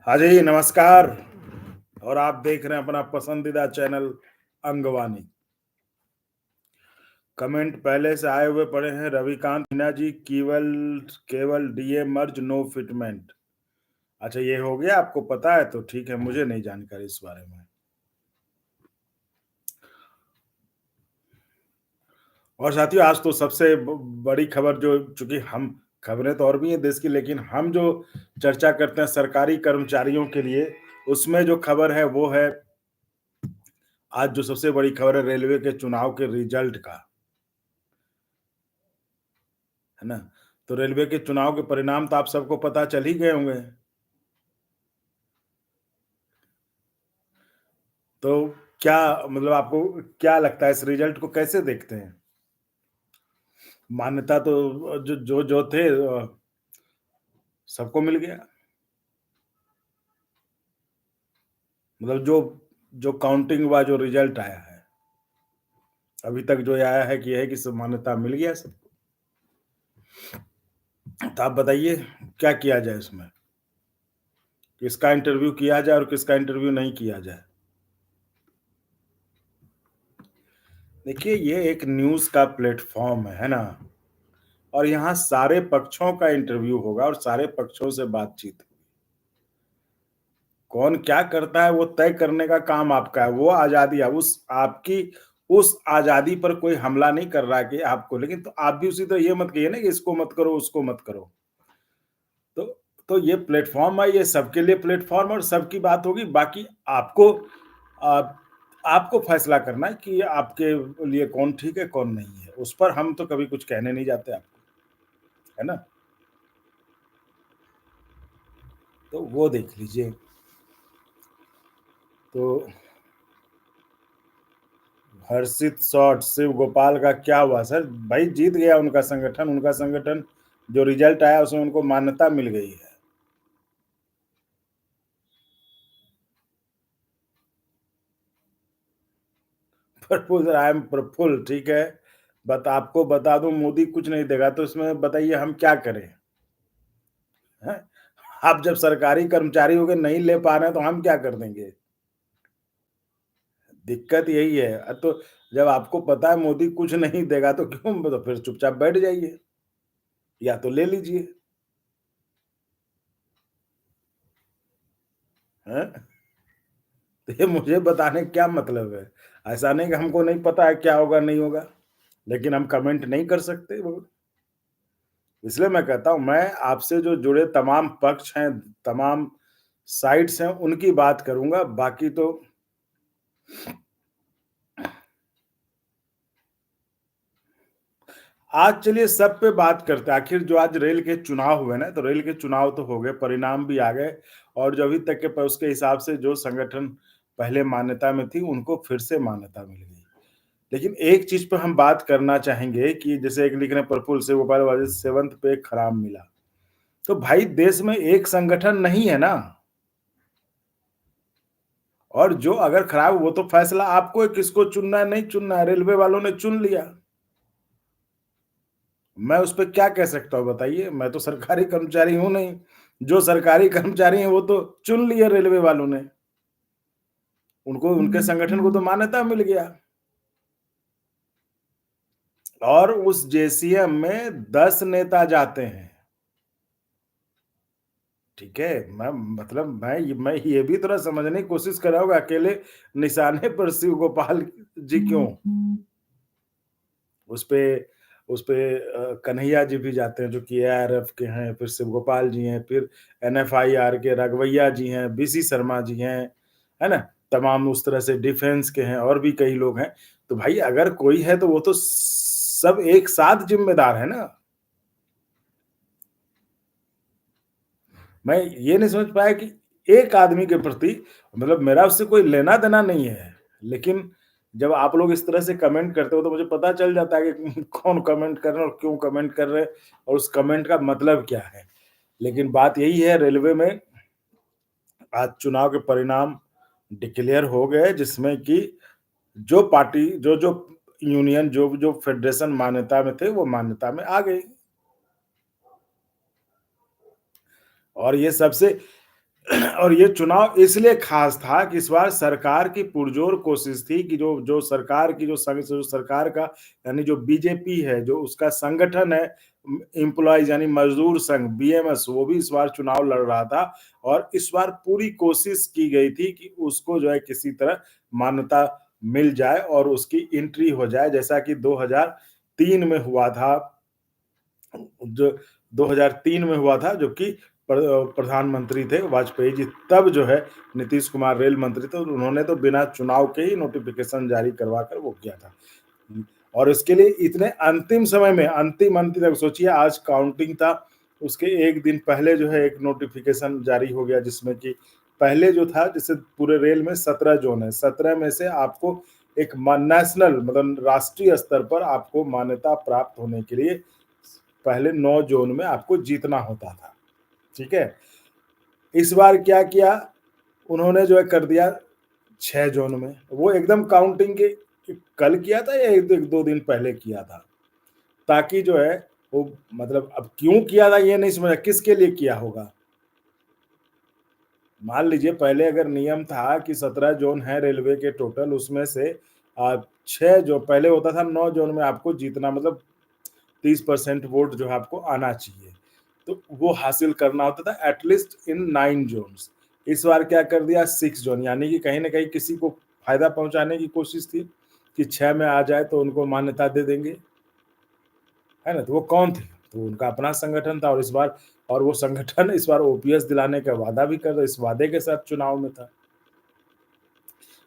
हाँ जी, नमस्कार। और आप देख रहे हैं अपना पसंदीदा चैनल अंगवानी। कमेंट पहले से आए हुए पड़े हैं। रविकांत मीना जी, केवल केवल डीए मर्ज, नो फिटमेंट। अच्छा, ये हो गया, आपको पता है तो ठीक है, मुझे नहीं जानकारी इस बारे में। और साथियों, आज तो सबसे बड़ी खबर, जो चूंकि हम खबरें तो और भी हैं देश की, लेकिन हम जो चर्चा करते हैं सरकारी कर्मचारियों के लिए, उसमें जो खबर है वो है, आज जो सबसे बड़ी खबर है रेलवे के चुनाव के रिजल्ट का, है ना। तो रेलवे के चुनाव के परिणाम तो आप सबको पता चल ही गए होंगे। तो क्या मतलब, आपको क्या लगता है, इस रिजल्ट को कैसे देखते हैं? मान्यता तो जो जो जो थे सबको मिल गया। मतलब जो जो काउंटिंग हुआ, जो रिजल्ट आया है, अभी तक जो ये आया है कि यह है कि सब मान्यता मिल गया सबको। तो आप बताइए, क्या किया जाए इसमें? किसका इंटरव्यू किया जाए और किसका इंटरव्यू नहीं किया जाए? देखिए, ये एक न्यूज़ का प्लेटफ़ॉर्म है ना? और यहाँ सारे पक्षों का इंटरव्यू होगा और सारे पक्षों से बातचीत। कौन क्या करता है वो तय करने का काम आपका है, वो आज़ादी है, उस आपकी उस आज़ादी पर कोई हमला नहीं कर रहा है कि आपको, लेकिन तो आप भी उसी तरह ये मत कहिए ना कि इसको मत करो, उसको मत करो। तो तो ये प्लेटफ़ॉर्म है, ये सबके लिए प्लेटफ़ॉर्म है और सबकी बात होगी। बाकी आपको आप आपको फैसला करना है कि आपके लिए कौन ठीक है, कौन नहीं है। उस पर हम तो कभी कुछ कहने नहीं जाते आपको, है ना? तो वो देख लीजिए। तो हर्षित शॉट शिव गोपाल का क्या हुआ सर? भाई जीत गया उनका संगठन जो रिजल्ट आया उसमें उनको मान्यता मिल गई है। प्रफुल्ल, आई एम प्रफुल्ल, ठीक है। आपको बता दूं, मोदी कुछ नहीं देगा तो इसमें बताइए हम क्या करें? हैं? आप जब सरकारी कर्मचारी होके नहीं ले पा रहे हैं तो हम क्या कर देंगे? दिक्कत यही है। तो जब आपको पता है मोदी कुछ नहीं देगा तो क्यों, तो फिर चुपचाप बैठ जाइए, या तो ले लीजिए। हैं? तो ये मुझे बताने का क्या मतलब है? ऐसा नहीं कि हमको नहीं पता है क्या होगा, नहीं होगा, लेकिन हम कमेंट नहीं कर सकते वो। इसलिए मैं कहता हूँ, मैं आपसे जो जुड़े तमाम पक्ष हैं, तमाम साइड्स हैं, उनकी बात करूँगा, बाकी तो आज चलिए सब पे बात करते हैं। आखिर जो आज रेल के चुनाव हुए ना, तो रेल के चुनाव तो हो गए, परिणाम भी आ गए, और जो अभी तक के उसके हिसाब से जो संगठन पहले मान्यता में थी, उनको फिर से मान्यता मिल गई। लेकिन एक चीज़ पे हम बात करना चाहेंगे कि जैसे एक लिख रहे हैं प्रफुल्ल से गोपाल वाले, 7th पे खराब मिला। तो भाई देश में एक संगठन नहीं है ना, और जो अगर खराब, वो तो फैसला आपको है किसको चुनना है, नहीं चुनना है। रेलवे वालों ने चुन लिया। मैं उस पे क्या कह सकता हूँ बताइए? मैं तो सरकारी कर्मचारी हूँ नहीं। जो सरकारी कर्मचारी हैं वो तो चुन लिए रेलवे वालों ने। उनको, उनके संगठन को तो मान्यता मिल गया। और उस जेसीएम में 10 नेता जाते हैं। ठीक है, मैं मतलब मैं ये भी थोड़ा समझने की कोशिश कर रहा हूँ, अकेले निशाने पर शिव गोपाल जी क्यों? उसपे उसपे कन्हैया जी भी जाते हैं जो कि एआरएफ के हैं, फिर शिव गोपाल जी हैं, फिर एनएफआईआर के राघवैया जी हैं, बीसी शर्मा जी हैं, है ना? तमाम उस तरह से डिफेंस के हैं, और भी कई लोग हैं। तो भाई अगर कोई है तो वो तो सब एक साथ ज़िम्मेदार है ना? मैं ये नहीं समझ पाया कि एक आदमी के प्रति, मतलब मेरा उससे कोई लेना-देना नहीं है। लेकिन जब आप लोग इस तरह से कमेंट करते हो तो मुझे पता चल जाता है कि कौन कमेंट कर रहे हैं और क्यों कमेंट कर रहे हैं और उस कमेंट का मतलब क्या है। लेकिन बात यही है, रेलवे में आज चुनाव के परिणाम डिक्लेयर हो गए, जिसमें कि जो पार्टी, जो-जो यूनियन, जो-जो फेडरेशन मान्यता में थे, वो मान्यता में आ गई। और ये सबसे और ये चुनाव इसलिए खास था कि इस बार सरकार की पुरजोर कोशिश थी कि जो जो सरकार की जो सरकार का यानी जो बीजेपी है, जो उसका संगठन है एम्प्लॉइज यानी मजदूर संघ बीएमएस, वो भी इस बार चुनाव लड़ रहा था और इस बार पूरी कोशिश की गई थी कि उसको जो है किसी तरह मान्यता मिल जाए और उसकी एंट्री हो जाए, जैसा कि 2003 में हुआ था, जो 2003 में हुआ था, जो कि प्रधानमंत्री थे वाजपेयी जी, तब जो है नीतीश कुमार रेल मंत्री थे, उन्होंने तो बिना चुनाव के ही नोटिफिकेशन जारी करवा कर वो किया था। और इसके लिए इतने अंतिम समय में अंतिम तक सोचिए, आज काउंटिंग था, उसके एक दिन पहले जो है एक नोटिफिकेशन जारी हो गया, जिसमें कि पहले जो था, जैसे पूरे रेल में 17 जोन है, 17 में से आपको एक नेशनल मतलब राष्ट्रीय स्तर पर आपको मान्यता प्राप्त होने के लिए पहले 9 जोन में आपको जीतना होता था, ठीक है? इस बार क्या किया, उन्होंने जो है कर दिया 6 जोन में, वो एकदम काउंटिंग के कल किया था या 1-2 दिन पहले किया था, ताकि जो है वो मतलब अब क्यों किया था ये नहीं समझा, किसके लिए किया होगा? मान लीजिए पहले अगर नियम था कि 17 जोन है रेलवे के टोटल, उसमें से 6 जो पहले होता था 9 जोन में आपको जीतना मतलब 30% वोट जो है आपको आना चाहिए। तो वो हासिल करना होता था एटलीस्ट इन 9 जोन्स। इस बार क्या कर दिया 6 जोन, यानी कि कहीं न कहीं किसी को फ़ायदा पहुँचाने की कोशिश थी कि 6 में आ जाए तो उनको मान्यता दे देंगे, है ना? तो वो कौन थे? तो उनका अपना संगठन था और इस बार और वो संगठन इस बार ओपीएस दिलाने का वादा भी कर रहा, इस वादे के साथ चुनाव में था।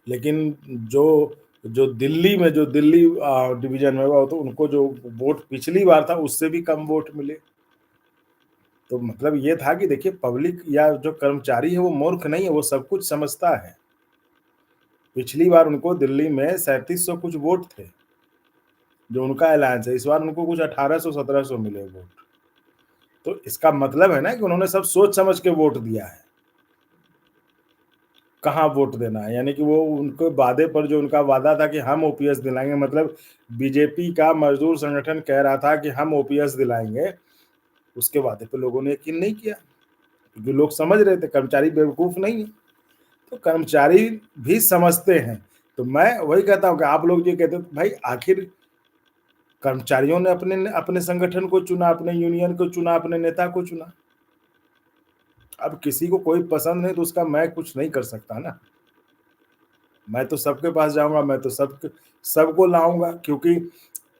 लेकिन जो जो दिल्ली डिवीज़न में हुआ, तो उनको जो वोट पिछली बार था उससे भी कम वोट मिले। तो मतलब ये था कि देखिए पब्लिक या जो कर्मचारी है वो मूर्ख नहीं है, वो सब कुछ समझता है। पिछली बार उनको दिल्ली में 3700 कुछ वोट थे, जो उनका अलायंस है, इस बार उनको कुछ 1800-1700 मिले वोट। तो इसका मतलब है ना कि उन्होंने सब सोच समझ के वोट दिया है, कहाँ वोट देना है। यानी कि वो उनके वादे पर जो उनका वादा था कि हम ओपीएस दिलाएँगे, मतलब बीजेपी का मज़दूर संगठन कह रहा था कि हम ओपीएस दिलाएँगे, उसके वादे पे लोगों ने यकीन नहीं किया, क्योंकि लोग समझ रहे थे कर्मचारी बेवकूफ़ नहीं है। तो कर्मचारी भी समझते हैं। तो मैं वही कहता हूँ कि आप लोग ये कहते हो भाई आखिर कर्मचारियों ने अपने अपने संगठन को चुना, अपने यूनियन को चुना, अपने नेता को चुना। अब किसी को कोई पसंद नहीं तो उसका मैं कुछ नहीं कर सकता ना। मैं तो सबके पास जाऊँगा, मैं तो सबको लाऊँगा, क्योंकि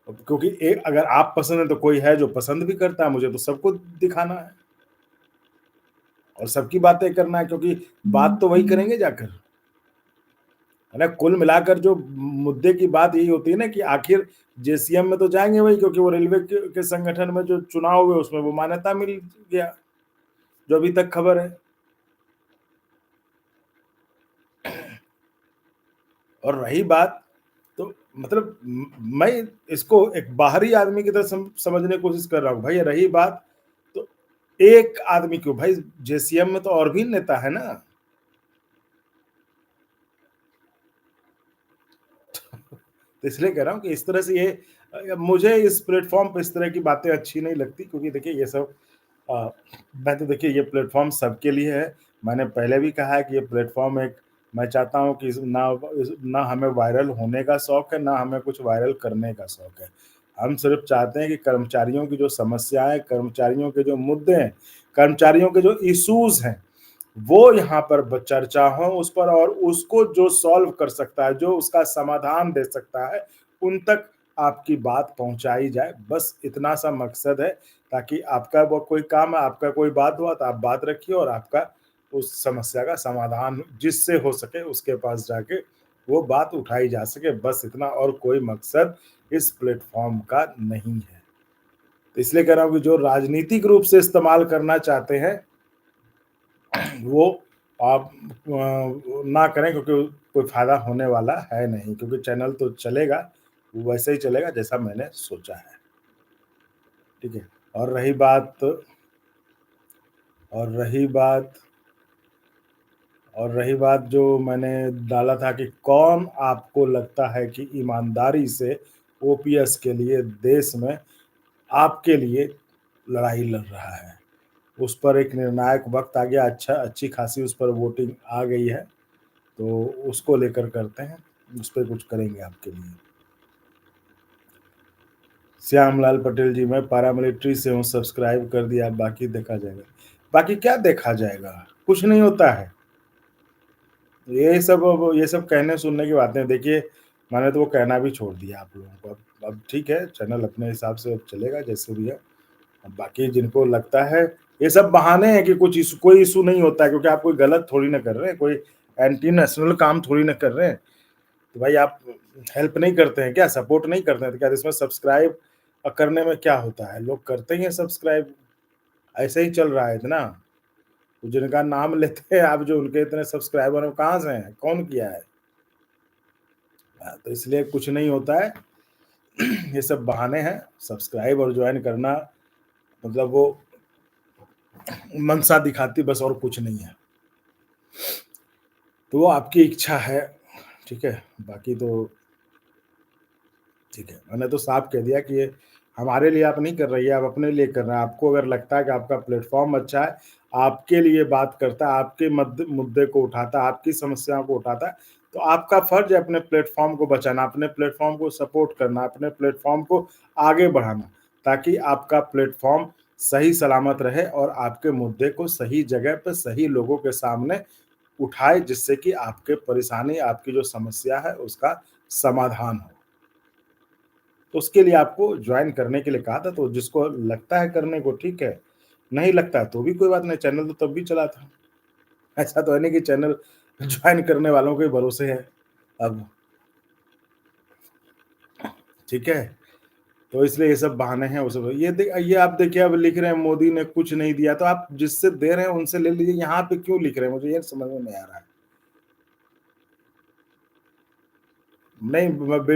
क्योंकि अगर आप पसंद है तो कोई है जो पसंद भी करता है, मुझे तो सबको दिखाना है और सबकी बातें करना है, क्योंकि बात तो वही करेंगे जाकर। है ना? कुल मिलाकर जो मुद्दे की बात यही होती है ना कि आखिर जेसीएम में तो जाएँगे वही, क्योंकि वो रेलवे के संगठन में जो चुनाव हुए उसमें वो मान्यता मिल गया, जो अभी तक खबर है। और रही बात, तो मतलब मैं इसको एक बाहरी आदमी की तरह समझने की कोशिश कर रहा हूँ। भई रही बात, तो एक आदमी क्यों, भाई जेसीएम में तो और भी नेता है ना। तो इसलिए कह रहा हूँ कि इस तरह से ये मुझे इस प्लेटफ़ॉर्म पे इस तरह की बातें अच्छी नहीं लगती, क्योंकि देखिए ये सब अ, मैं तो देखिए ये प्लेटफ़ॉर्म सबके लिए है। मैंने पहले भी कहा है कि ये प्लेटफ़ॉर्म एक मैं चाहता हूँ कि ना हमें वायरल होने का शौक है, ना हमें कुछ वायरल करने का शौक है। हम सिर्फ़ चाहते हैं कि कर्मचारियों की जो समस्याएँ, कर्मचारियों के जो मुद्दे हैं, कर्मचारियों के जो इश्यूज़ हैं, वो यहाँ पर चर्चा हो उस पर, और उसको जो सॉल्व कर सकता है, जो उसका समाधान दे सकता है, उन तक आपकी बात पहुँचाई जाए। बस इतना सा मकसद है, ताकि आपका वो कोई काम है, आपका कोई बात हुआ तो आप बात रखिए और आपका उस समस्या का समाधान जिससे हो सके उसके पास जाके वो बात उठाई जा सके। बस इतना, और कोई मकसद इस प्लेटफ़ॉर्म का नहीं है। तो इसलिए कह रहा हूँ कि जो राजनीतिक रूप से इस्तेमाल करना चाहते हैं, वो आप ना करें, क्योंकि कोई फ़ायदा होने वाला है नहीं, क्योंकि चैनल तो चलेगा, वैसे ही चलेगा जैसा मैंने सोचा है, ठीक है? और रही बात और रही बात और रही बात जो मैंने डाला था कि कौन आपको लगता है कि ईमानदारी से ओपीएस के लिए देश में आपके लिए लड़ाई लड़ रहा है? उस पर एक निर्णायक वक़्त आ गया, अच्छी खासी उस पर वोटिंग आ गई है, तो उसको लेकर करते हैं, उस पे कुछ करेंगे आपके लिए। श्यामलाल पटेल जी, मैं पैरामिलिट्री से हूँ, सब्सक्राइब कर दिया, बाकी देखा जाएगा। बाकी क्या देखा जाएगा? कुछ नहीं होता है। ये सब कहने सुनने की बातें हैं। देखिए, मैंने तो वो कहना भी छोड़ दिया आप लोगों को। अब ठीक है, चैनल अपने हिसाब से अब चलेगा जैसे भी है। अब बाकी जिनको लगता है, ये सब बहाने हैं कि कोई इश्यू नहीं होता है, क्योंकि आप कोई गलत थोड़ी ना कर रहे हैं, कोई एंटी नेशनल काम थोड़ी ना कर रहे हैं। तो भाई आप हेल्प नहीं करते हैं क्या? सपोर्ट नहीं करते हैं? तो क्या इसमें सब्सक्राइब करने में क्या होता है? लोग करते ही हैं सब्सक्राइब, ऐसे ही चल रहा है इतना। तो जिनका नाम लेते हैं आप, जो उनके इतने सब्सक्राइबर हैं, वो कहाँ से हैं? कौन किया है? तो इसलिए कुछ नहीं होता है। ये सब बहाने हैं। सब्सक्राइब और ज्वाइन करना मतलब वो मनसा दिखाती, बस और कुछ नहीं है। तो वो आपकी इच्छा है, ठीक है? बाकी तो ठीक है, मैंने तो साफ कह दिया कि ये हमारे लिए आप नहीं कर रही है, आप अपने लिए कर रहे हैं। आपको अगर लगता है कि आपका प्लेटफ़ॉर्म अच्छा है, आपके लिए बात करता है, आपके मुद्दे को उठाता है, आपकी समस्याओं को उठाता है, तो आपका फ़र्ज़ है अपने प्लेटफ़ॉर्म को बचाना, अपने प्लेटफ़ॉर्म को सपोर्ट करना, अपने प्लेटफ़ॉर्म को आगे बढ़ाना, ताकि आपका प्लेटफ़ॉर्म सही सलामत रहे और आपके मुद्दे को सही जगह पे, सही लोगों के सामने उठाए, जिससे कि आपके परेशानी, आपकी जो समस्या है, उसका समाधान हो। तो उसके लिए आपको जॉइन करने के लिए कहा था, तो जिसको लगता है करने को ठीक है, नहीं लगता है तो भी कोई बात नहीं, चैनल तो तब भी चला था। ऐसा तो है नहीं कि चैनल जॉइन करने वालों के भरोसे है अब, ठीक है? तो इसलिए ये सब बहाने हैं, वो सब ये आप देखिए, अब लिख रहे हैं मोदी ने कुछ नहीं दिया, तो आप जिससे दे रहे हैं उनसे ले लीजिए, यहाँ पे क्यों लिख रहे हैं? मुझे ये समझ में नहीं आ रहा है। नहीं,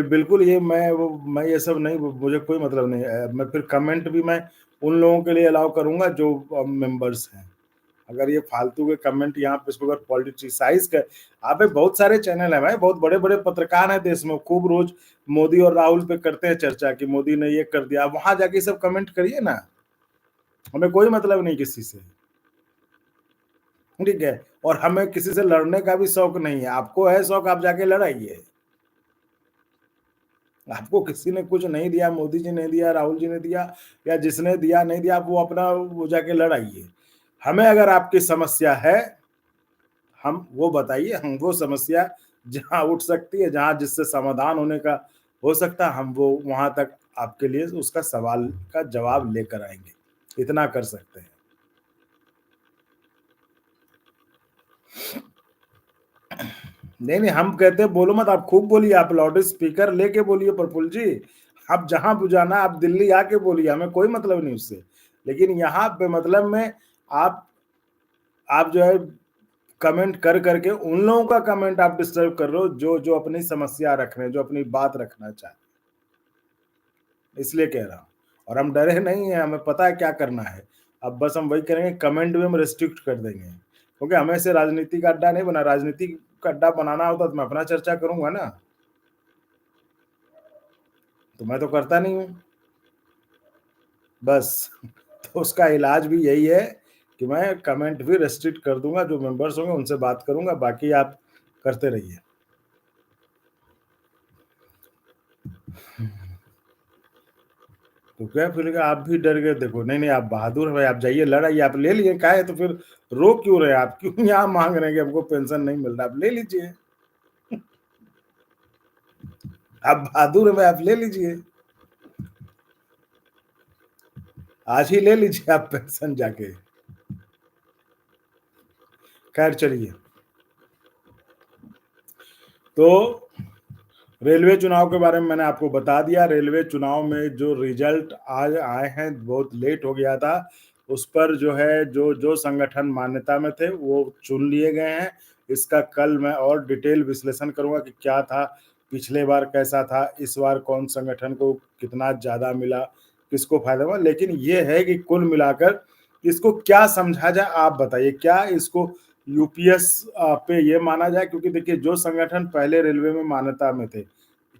बिल्कुल ये मैं ये सब नहीं, मुझे कोई मतलब नहीं है। मैं फिर कमेंट भी मैं उन लोगों के लिए अलाउ करूँगा जो मेंबर्स हैं। अगर ये फालतू के कमेंट यहाँ पे इसको अगर पॉलिटिसाइज़ कर, अबे बहुत सारे चैनल हैं भाई, बहुत बड़े-बड़े पत्रकार हैं देश में, खूब रोज़ मोदी और राहुल पे करते हैं चर्चा कि मोदी ने ये कर दिया। वहाँ जाके ये सब कमेंट करिए ना, हमें कोई मतलब नहीं किसी से, ठीक है? और हमें किसी से लड़ने का भी शौक नहीं है। आपको है शौक, आप जाके लड़ाइए। आपको किसी ने कुछ नहीं दिया, मोदी जी ने दिया, राहुल जी ने दिया, या जिसने दिया नहीं दिया, आप वो अपना वो जाके लड़ाइए। हमें अगर आपकी समस्या है, हम वो बताइए, हम वो समस्या जहाँ उठ सकती है, जहाँ जिससे समाधान होने का हो सकता है, हम वो वहाँ तक आपके लिए उसका सवाल का जवाब लेकर आएँगे। इतना कर सकते हैं। नहीं, नहीं, हम कहते हैं बोलो मत, आप खूब बोलिए, आप लाउड स्पीकर लेके बोलिए प्रफुल्ल जी। आप जहाँ बुझाना है, आप दिल्ली आके बोलिए, हमें कोई मतलब नहीं उससे। लेकिन यहाँ बेमतलब में आप आप जो है कमेंट कर करके उन लोगों का कमेंट आप डिस्टर्ब कर रहे हो, जो अपनी समस्या रख रहे हैं, जो अपनी बात रखना चाहते हैं, इसलिए कह रहा हूँ। और हम डरे नहीं हैं, हमें पता है क्या करना है। अब बस हम वही करेंगे, कमेंट भी हम रिस्ट्रिक्ट कर देंगे, क्योंकि हमें ऐसे राजनीति का अड्डा नहीं बना। राजनीति का अड्डा बनाना होता तो मैं अपना चर्चा करूंगा ना, तो मैं तो करता नहीं हूँ। बस तो उसका इलाज भी यही है कि मैं कमेंट भी रेस्ट्रिक्ट कर दूंगा, जो मेंबर्स होंगे उनसे बात करूंगा, बाकी आप करते रहिए। तो क्या फिर आप भी डर गए? देखो, नहीं नहीं, आप बहादुर हैं भाई, आप जाइए लड़ाइए, आप ले लिए, क्या है तो फिर रो क्यों रहे हैं? आप क्यों यहाँ मांग रहे हैं कि हमको पेंशन नहीं मिल रहा? आप ले लीजिए। आप बहादुर हैं भाई, आप ले लीजिए, आज ही ले लीजिए आप पेंशन जाके। खैर चलिए, तो रेलवे चुनाव के बारे में मैंने आपको बता दिया। रेलवे चुनाव में जो रिजल्ट आज आए हैं, बहुत लेट हो गया था। उस पर जो है, जो संगठन मान्यता में थे, वो चुन लिए गए हैं। इसका कल मैं और डिटेल विश्लेषण करूँगा कि क्या था, पिछले बार कैसा था, इस बार कौन संगठन को कितना ज़्यादा मिला, किसको फ़ायदा हुआ। लेकिन ये है कि कुल मिलाकर इसको क्या समझा जाए, आप बताइए। क्या इसको यूपीएस पे ये माना जाए? क्योंकि देखिए, जो संगठन पहले रेलवे में मान्यता में थे,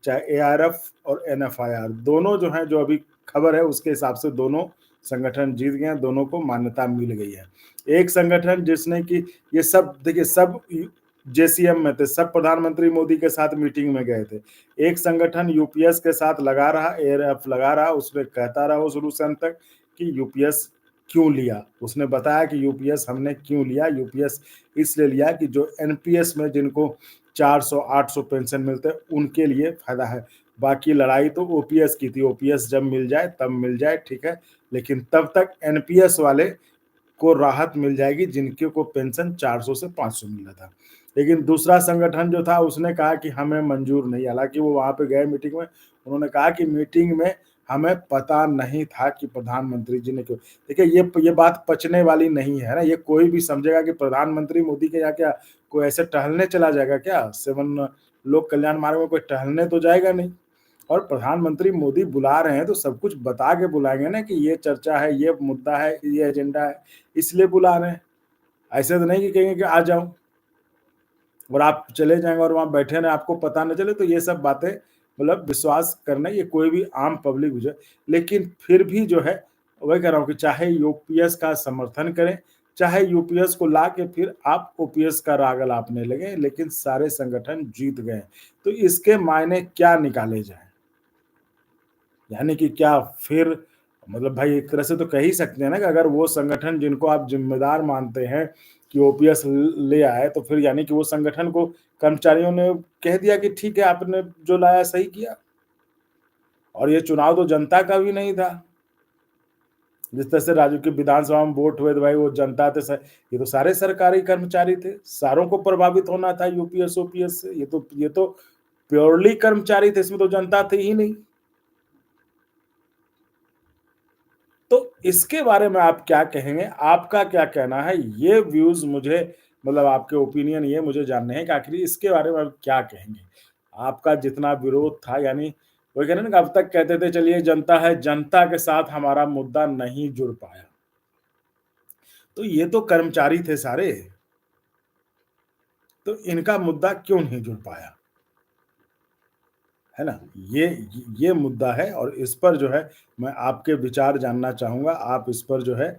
चाहे एआरएफ और एनएफआईआर, दोनों जो हैं, जो अभी खबर है उसके हिसाब से दोनों संगठन जीत गए हैं, दोनों को मान्यता मिल गई है। एक संगठन जिसने कि ये सब देखिए सब जेसीएम में थे, सब प्रधानमंत्री मोदी के साथ मीटिंग में गए थे। एक संगठन यूपीएस के साथ लगा रहा, एआरएफ लगा रहा, उसमें कहता रहा वो शुरू से अंत तक कि यूपीएस क्यों लिया। उसने बताया कि यूपीएस हमने क्यों लिया, यूपीएस इसलिए लिया कि जो एनपीएस में जिनको 400-800 पेंशन मिलते हैं उनके लिए फायदा है। बाकी लड़ाई तो ओपीएस की थी, ओपीएस जब मिल जाए तब मिल जाए, ठीक है, लेकिन तब तक एनपीएस वाले को राहत मिल जाएगी जिनके को पेंशन 400 से 500 मिल रहा था। लेकिन दूसरा संगठन जो था उसने कहा कि हमें मंजूर नहीं, हालांकि वो वहां पे गए मीटिंग में, उन्होंने कहा कि मीटिंग में हमें पता नहीं था कि प्रधानमंत्री जी ने क्यों। देखिए ये बात पचने वाली नहीं है ना। ये कोई भी समझेगा कि प्रधानमंत्री मोदी के यहाँ क्या कोई ऐसे टहलने चला जाएगा क्या, सेवन लोक कल्याण मार्ग में कोई टहलने तो जाएगा नहीं। और प्रधानमंत्री मोदी बुला रहे हैं तो सब कुछ बता के बुलाएंगे ना कि ये चर्चा है, ये मुद्दा है, ये एजेंडा है, इसलिए बुला रहे हैं। ऐसे तो नहीं कि कहेंगे कि आ जाओ और आप चले जाएंगे और वहां बैठे रहे, आपको पता न चले। तो ये सब बातें मतलब विश्वास करना, ये कोई भी आम पब्लिक बुझे। लेकिन फिर भी जो है वही कह रहा हूँ कि चाहे यूपीएस का समर्थन करें, चाहे यूपीएस को ला के फिर आप ओपीएस का राग अलापने लगे, लेकिन सारे संगठन जीत गए। तो इसके मायने क्या निकाले जाए, यानी कि क्या फिर मतलब भाई एक तरह से तो कह ही सकते हैं ना कि अगर वो संगठन जिनको आप जिम्मेदार मानते हैं कि ओपीएस ले आए, तो फिर यानी कि वो संगठन को कर्मचारियों ने कह दिया कि ठीक है आपने जो लाया सही किया। और ये चुनाव तो जनता का भी नहीं था। जिस तरह से राज्य की विधानसभा में वोट हुए तो भाई वो जनता थे, ये तो सारे सरकारी कर्मचारी थे, सारों को प्रभावित होना था यूपीएस ओपीएस से। ये तो प्योरली कर्मचारी थे, इसमें तो जनता थी ही नहीं। तो इसके बारे में आप क्या कहेंगे? आपका क्या कहना है? ये व्यूज़ मुझे मतलब आपके ओपिनियन ये मुझे जानने हैं कि आखिर इसके बारे में आप क्या कहेंगे? आपका जितना विरोध था, यानी वही कह रहे हैं ना कि अब तक कहते थे चलिए जनता है, जनता के साथ हमारा मुद्दा नहीं जुड़ पाया। तो ये तो कर्मचारी थे सारे, तो इनका मुद्दा क्यों नहीं जुड़ पाया? है ना? ये मुद्दा है और इस पर जो है मैं आपके विचार जानना चाहूँगा। आप इस पर जो है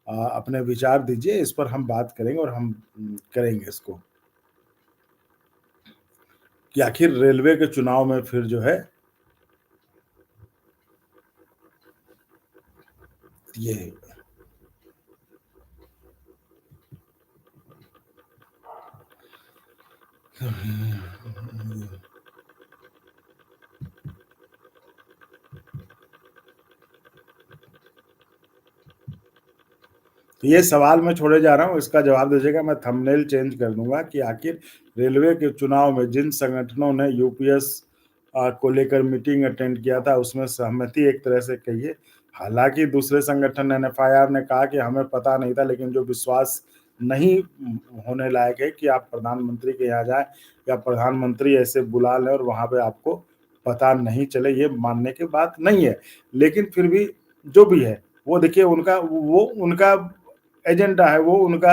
अपने विचार दीजिए, इस पर हम बात करेंगे और हम करेंगे इसको कि आखिर रेलवे के चुनाव में फिर जो है ये ये सवाल मैं छोड़े जा रहा हूँ, इसका जवाब दीजिएगा। मैं थंबनेल चेंज कर दूँगा कि आखिर रेलवे के चुनाव में जिन संगठनों ने यूपीएस को लेकर मीटिंग अटेंड किया था, उसमें सहमति एक तरह से कहिए। हालाँकि दूसरे संगठन एनएफआईआर ने कहा कि हमें पता नहीं था, लेकिन जो विश्वास नहीं होने लायक है कि आप प्रधानमंत्री के यहाँ जाएँ या प्रधानमंत्री ऐसे बुला लें और वहाँ पे आपको पता नहीं चले, ये मानने की बात नहीं है। लेकिन फिर भी जो भी है, वो देखिए उनका एजेंडा है, वो उनका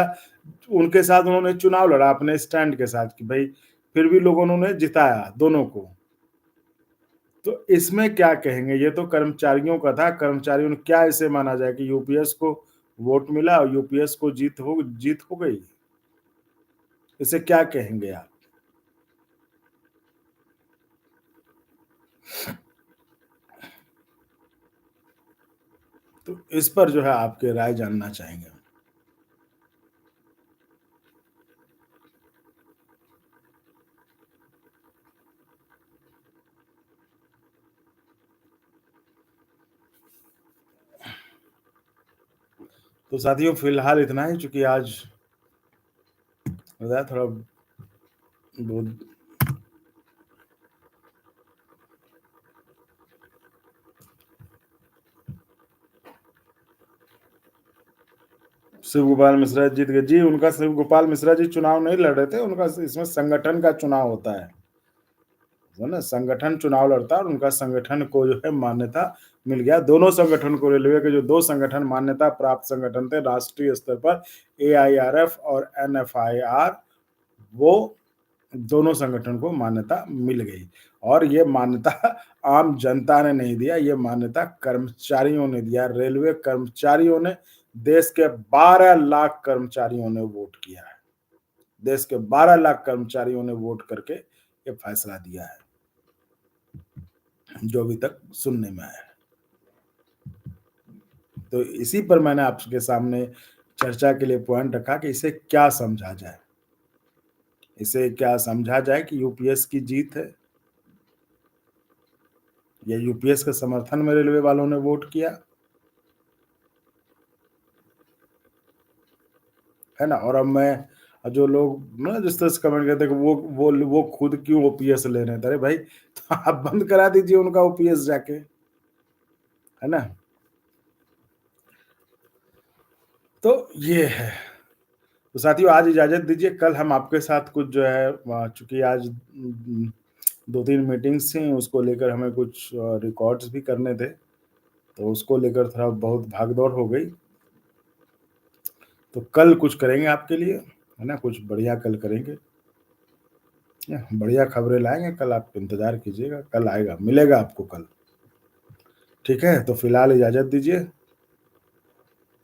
उनके साथ उन्होंने चुनाव लड़ा अपने स्टैंड के साथ कि भाई फिर भी लोगों ने उन्हें जिताया दोनों को। तो इसमें क्या कहेंगे? ये तो कर्मचारियों का था, कर्मचारियों ने क्या इसे माना जाए कि यूपीएस को वोट मिला और यूपीएस को जीत हो गई? इसे क्या कहेंगे आप? तो इस पर जो है आपके राय जानना चाहेंगे। तो साथियों फिलहाल इतना ही, चूँकि आज बताया थोड़ा बहुत शिव गोपाल मिश्रा जीत गए। जी, उनका शिव गोपाल मिश्रा जी चुनाव नहीं लड़ रहे थे, उनका इसमें संगठन का चुनाव होता है ना? संगठन चुनाव लड़ता है और उनका संगठन को जो है मान्यता मिल गया। दोनों संगठन को, रेलवे के जो 2 संगठन मान्यता प्राप्त संगठन थे राष्ट्रीय स्तर पर, एआईआरएफ और एनएफआईआर, वो दोनों संगठन को मान्यता मिल गई। और ये मान्यता आम जनता ने नहीं दिया, ये मान्यता कर्मचारियों ने दिया। रेलवे कर्मचारियों ने, देश के 12 लाख कर्मचारियों ने वोट किया है। देश के 12 लाख कर्मचारियों ने वोट करके ये फैसला दिया है, जो अभी तक सुनने में आया है। तो इसी पर मैंने आपके सामने चर्चा के लिए पॉइंट रखा कि इसे क्या समझा जाए? इसे क्या समझा जाए कि यूपीएस की जीत है, या यूपीएस के समर्थन में रेलवे वालों ने वोट किया, है ना? और अब मैं, जो लोग ना जिस तरह से कमेंट करते हैं कि वो खुद क्यों ओपीएस ले रहे हैं? अरे भाई, तो आप बंद करा दीजिए उनका ओपीएस जाके, है ना? तो ये है। तो साथियों, आज इजाज़त दीजिए, कल हम आपके साथ कुछ जो है चूँकि आज 2-3 मीटिंग्स थी, उसको लेकर हमें कुछ रिकॉर्ड्स भी करने थे, तो उसको लेकर थोड़ा बहुत भाग-दौड़ हो गई। तो कल कुछ करेंगे आपके लिए, है ना? कुछ बढ़िया कल करेंगे, बढ़िया खबरें लाएँगे कल, आप इंतज़ार कीजिएगा, कल आएगा, मिलेगा आपको कल। ठीक है? तो फिलहाल इजाज़त दीजिए।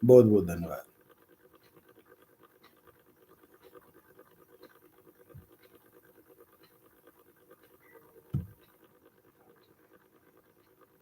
बहुत-बहुत धन्यवाद।